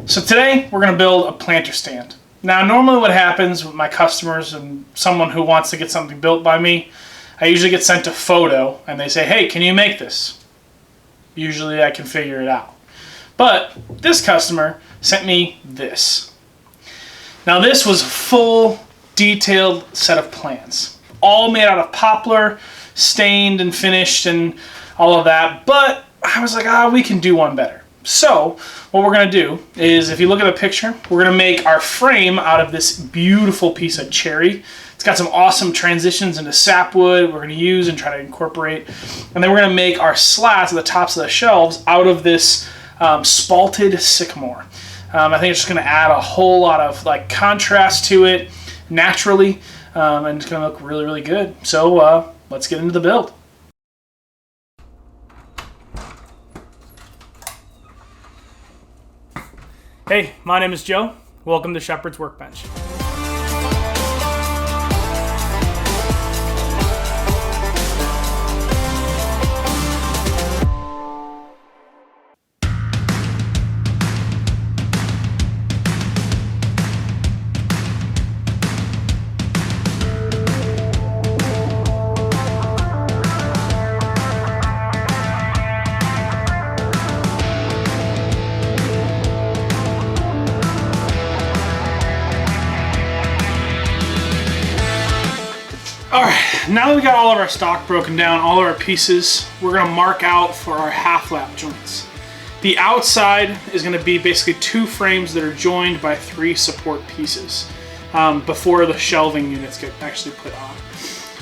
So today we're going to build a planter stand. Now normally what happens with my customers and someone who wants to get something built by me, I usually get sent a photo and they say, hey, can you make this? Usually I can figure it out. But this customer sent me this. Now this was a full detailed set of plans. All made out of poplar, stained and finished and all of that. But I was like, we can do one better. So what we're going to do is, if you look at the picture, we're going to make our frame out of this beautiful piece of cherry. It's got some awesome transitions into sapwood we're going to use and try to incorporate. And then we're going to make our slats at the tops of the shelves out of this spalted sycamore. I think it's just going to add a whole lot of contrast to it naturally, and it's going to look really, really good. So let's get into the build. Hey, my name is Joe. Welcome to Shepherd's Workbench. Alright, now that we got all of our stock broken down, all of our pieces, we're going to mark out for our half-lap joints. The outside is going to be basically 2 frames that are joined by 3 support pieces before the shelving units get actually put on.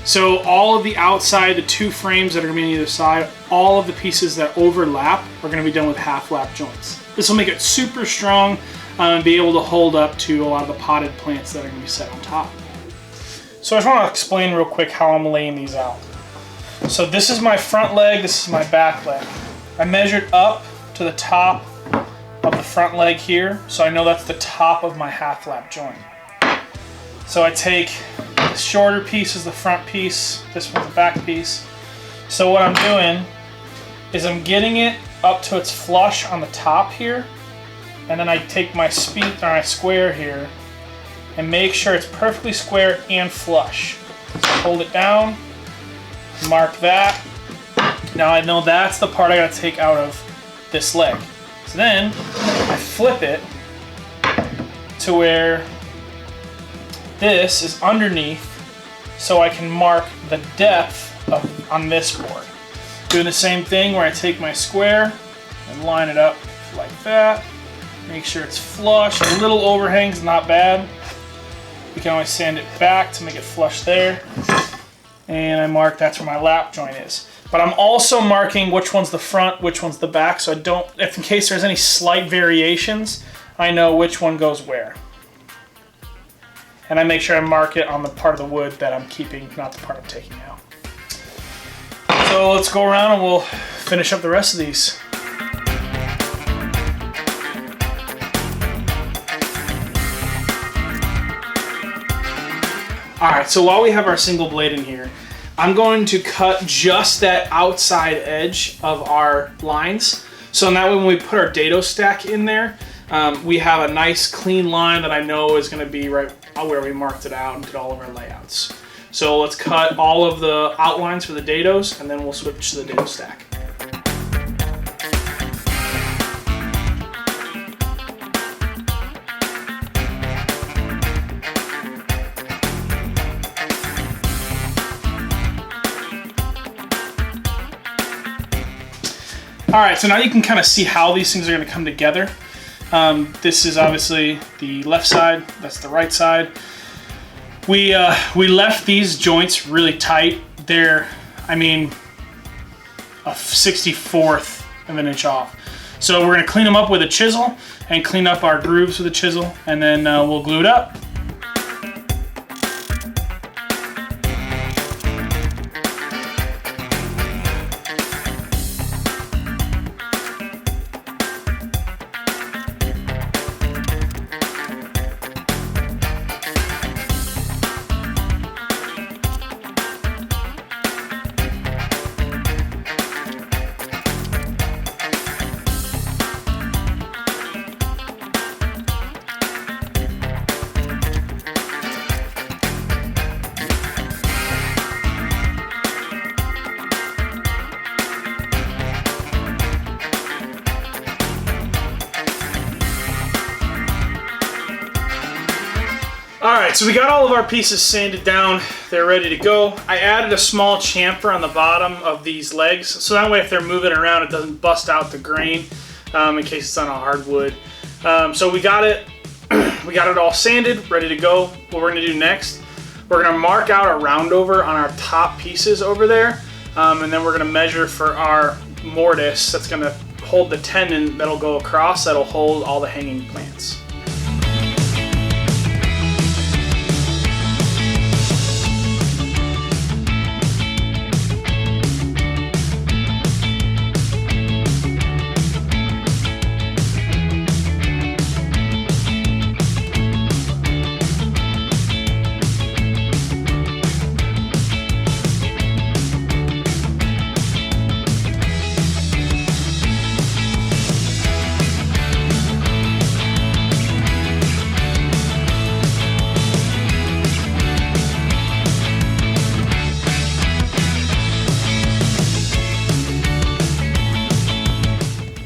So all of the outside, the 2 frames that are going to be on either side, all of the pieces that overlap are going to be done with half-lap joints. This will make it super strong and be able to hold up to a lot of the potted plants that are going to be set on top. So I just want to explain real quick how I'm laying these out. So this is my front leg, this is my back leg. I measured up to the top of the front leg here, so I know that's the top of my half-lap joint. So I take the shorter piece as the front piece, this one's the back piece. So what I'm doing is I'm getting it up to its flush on the top here, and then I take my square here and make sure it's perfectly square and flush. So hold it down, mark that. Now I know that's the part I gotta take out of this leg. So then I flip it to where this is underneath so I can mark the depth on this board. Doing the same thing where I take my square and line it up like that. Make sure it's flush. A little overhang's not bad. We can always sand it back to make it flush there. And I mark that's where my lap joint is. But I'm also marking which one's the front, which one's the back, so I don't, if in case there's any slight variations, I know which one goes where. And I make sure I mark it on the part of the wood that I'm keeping, not the part I'm taking out. So let's go around and we'll finish up the rest of these. Alright, so while we have our single blade in here, I'm going to cut just that outside edge of our lines. So now when we put our dado stack in there, we have a nice clean line that I know is going to be right where we marked it out and did all of our layouts. So let's cut all of the outlines for the dados and then we'll switch to the dado stack. Alright, so now you can kind of see how these things are going to come together. This is obviously the left side, that's the right side. We left these joints really tight. They're, a 64th of an inch off. So we're going to clean them up with a chisel and clean up our grooves with a chisel, and then we'll glue it up. All right, so we got all of our pieces sanded down. They're ready to go. I added a small chamfer on the bottom of these legs, so that way if they're moving around, it doesn't bust out the grain in case it's on a hardwood. So we got it all sanded, ready to go. What we're gonna do next, we're gonna mark out a roundover on our top pieces over there, and then we're gonna measure for our mortise that's gonna hold the tenon that'll go across, that'll hold all the hanging plants.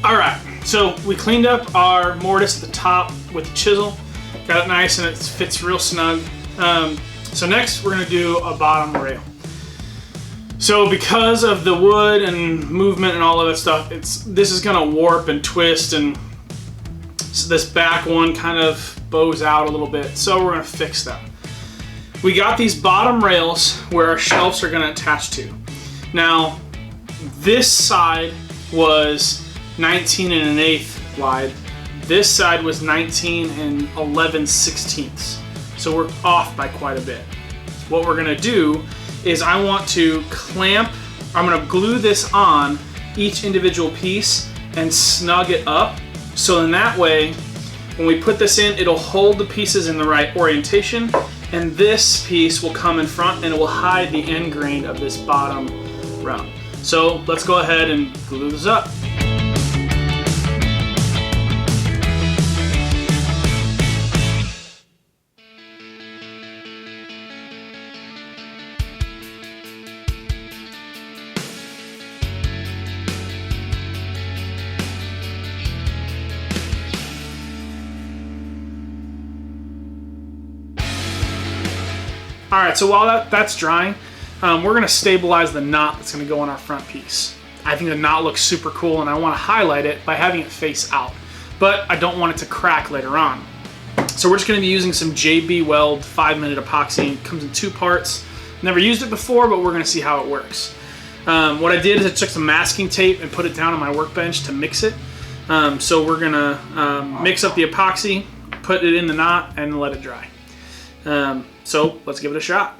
Alright, so we cleaned up our mortise at the top with the chisel. Got it nice and it fits real snug. So next we're going to do a bottom rail. So because of the wood and movement and all of that stuff, this is going to warp and twist, and so this back one kind of bows out a little bit. So we're going to fix that. We got these bottom rails where our shelves are going to attach to. Now this side was 19 1/8 wide. This side was 19 11/16. So we're off by quite a bit. What we're gonna do is I want to I'm gonna glue this on each individual piece and snug it up. So in that way, when we put this in, it'll hold the pieces in the right orientation, and this piece will come in front and it will hide the end grain of this bottom round. So let's go ahead and glue this up. All right, so while that's drying, we're gonna stabilize the knot that's gonna go on our front piece. I think the knot looks super cool, and I wanna highlight it by having it face out, but I don't want it to crack later on. So we're just gonna be using some JB Weld 5-minute epoxy. It comes in 2 parts. Never used it before, but we're gonna see how it works. What I did is I took some masking tape and put it down on my workbench to mix it. So we're gonna mix up the epoxy, put it in the knot, and let it dry. So let's give it a shot.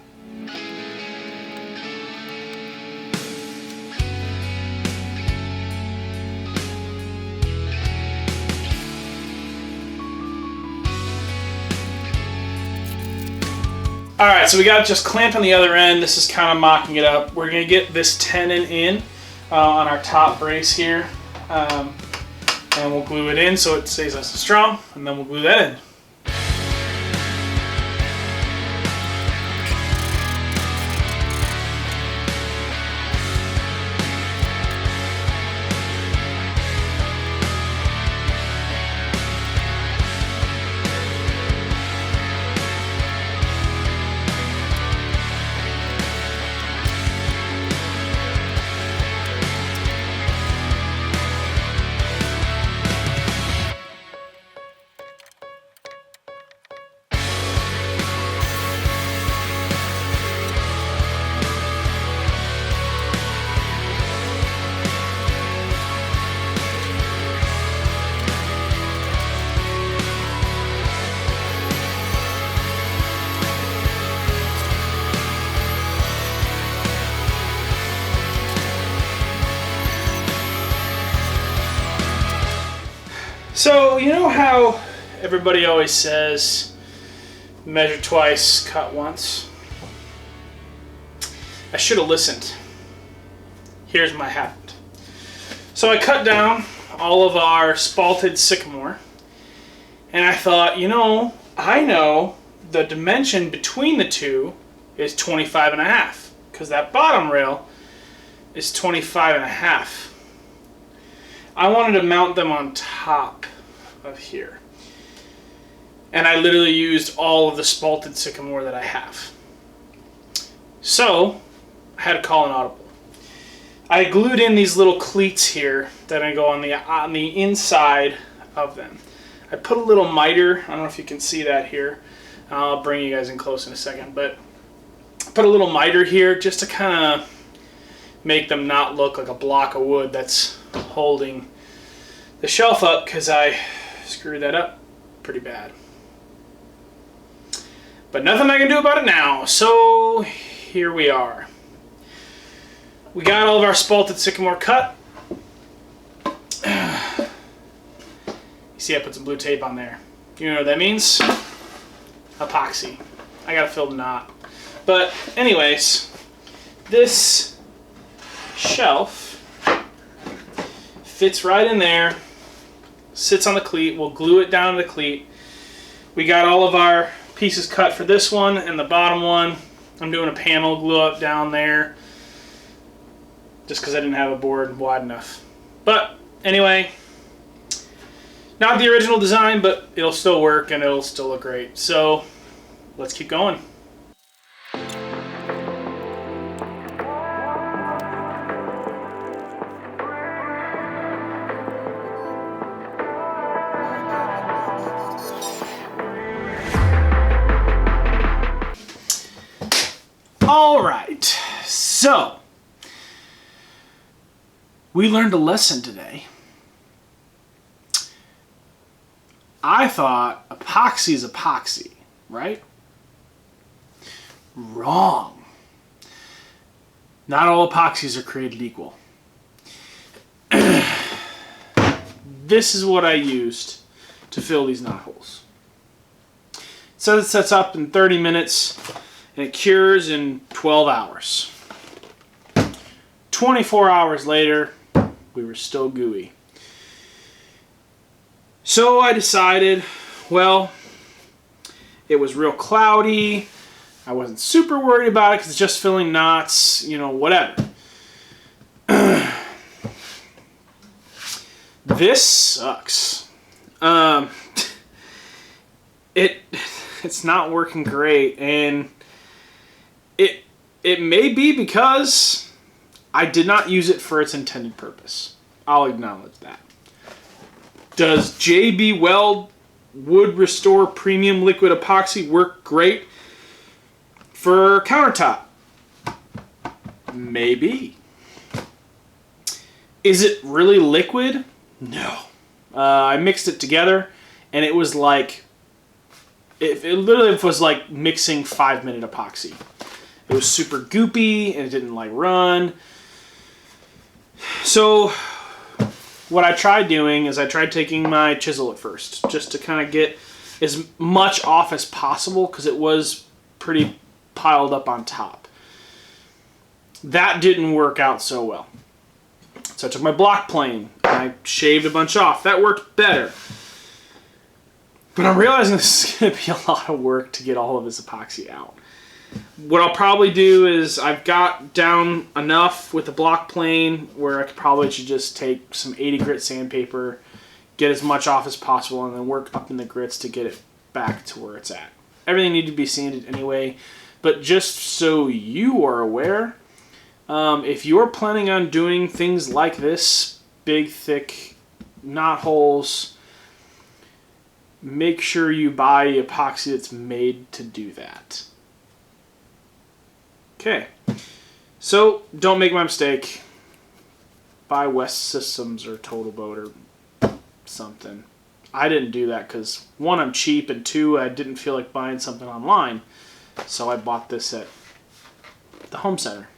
All right, so we got it just clamped on the other end. This is kind of mocking it up. We're gonna get this tenon in on our top brace here, and we'll glue it in so it stays nice and strong, and then we'll glue that in. So, you know how everybody always says, measure twice, cut once? I should have listened. Here's what happened. So I cut down all of our spalted sycamore, and I thought, you know, I know the dimension between the two is 25.5, because that bottom rail is 25.5. I wanted to mount them on top of here. And I literally used all of the spalted sycamore that I have. So I had to call an audible. I glued in these little cleats here that I go on the inside of them. I put a little miter. I don't know if you can see that here. I'll bring you guys in close in a second, but I put a little miter here just to kind of make them not look like a block of wood that's holding the shelf up, because I screwed that up pretty bad. But nothing I can do about it now, so here we are. We got all of our spalted sycamore cut. You see I put some blue tape on there. You know what that means? Epoxy. I gotta fill the knot. But anyways, this shelf fits right in there, sits on the cleat. We'll glue it down to the cleat. We got all of our pieces cut for this one and the bottom one. I'm doing a panel glue up down there just because I didn't have a board wide enough. But anyway, not the original design, but it'll still work and it'll still look great. So let's keep going. All right, so we learned a lesson today. I thought epoxy is epoxy, right? Wrong. Not all epoxies are created equal. This is what I used to fill these knot holes. It says it sets up in 30 minutes and it cures in 12 hours. 24 hours later, we were still gooey. So I decided, well, it was real cloudy. I wasn't super worried about it because it's just filling knots, you know, whatever. This sucks. It's not working great, and it may be because I did not use it for its intended purpose. I'll acknowledge that. Does JB Weld Wood Restore Premium Liquid Epoxy work great for countertop? Maybe. Is it really liquid? No. I mixed it together, and it was like, it literally was like mixing 5-minute epoxy. It was super goopy, and it didn't like run. So what I tried doing is I tried taking my chisel at first, just to kind of get as much off as possible, because it was pretty piled up on top. That didn't work out so well. So I took my block plane and I shaved a bunch off. That worked better. But I'm realizing this is going to be a lot of work to get all of this epoxy out. What I'll probably do is I've got down enough with the block plane where I could probably should just take some 80 grit sandpaper, get as much off as possible, and then work up in the grits to get it back to where it's at. Everything needed to be sanded anyway, but just so you are aware, if you're planning on doing things like this, big, thick knot holes, make sure you buy epoxy that's made to do that. Okay, so don't make my mistake. Buy West Systems or Total Boat or something. I didn't do that because, one, I'm cheap, and two, I didn't feel like buying something online. So I bought this at the home center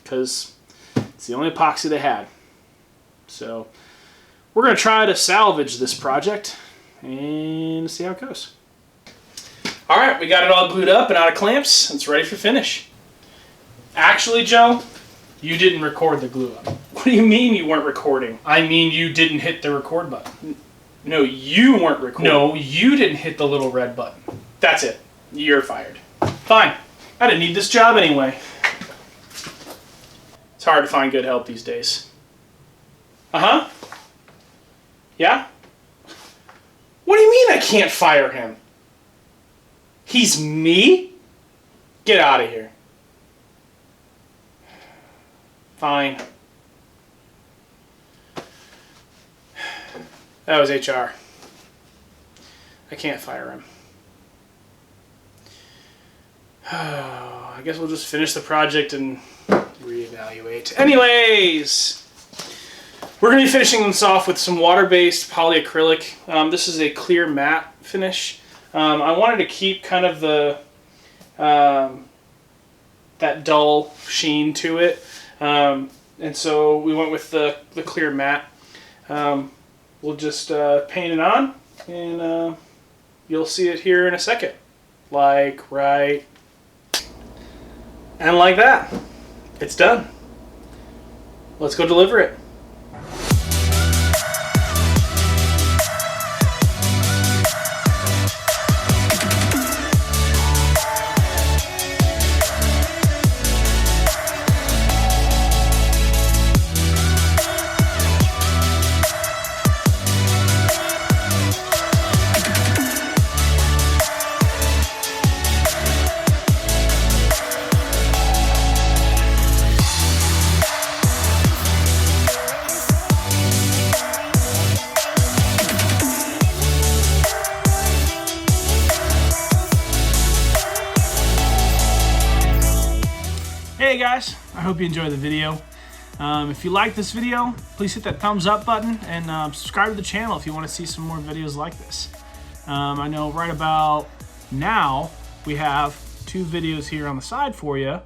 because it's the only epoxy they had. So we're going to try to salvage this project and see how it goes. All right, we got it all glued up and out of clamps. It's ready for finish. Actually, Joe, you didn't record the glue up. What do you mean you weren't recording? I mean you didn't hit the record button. No, you weren't recording. No, you didn't hit the little red button. That's it. You're fired. Fine. I didn't need this job anyway. It's hard to find good help these days. Uh-huh. Yeah? What do you mean I can't fire him? He's me? Get out of here. Fine. That was HR. I can't fire him. I guess we'll just finish the project and reevaluate. Anyways, we're going to be finishing this off with some water-based polyacrylic. This is a clear matte finish. I wanted to keep kind of the that dull sheen to it, and so we went with the clear matte. We'll just paint it on, and you'll see it here in a second. Like right, and like that. It's done. Let's go deliver it. Hey guys, I hope you enjoyed the video. If you like this video, please hit that thumbs up button and subscribe to the channel if you want to see some more videos like this. I know right about now we have 2 videos here on the side for you,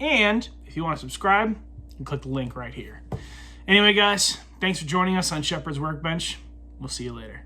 and if you want to subscribe, you can click the link right here. Anyway guys, thanks for joining us on Shepherd's Workbench. We'll see you later.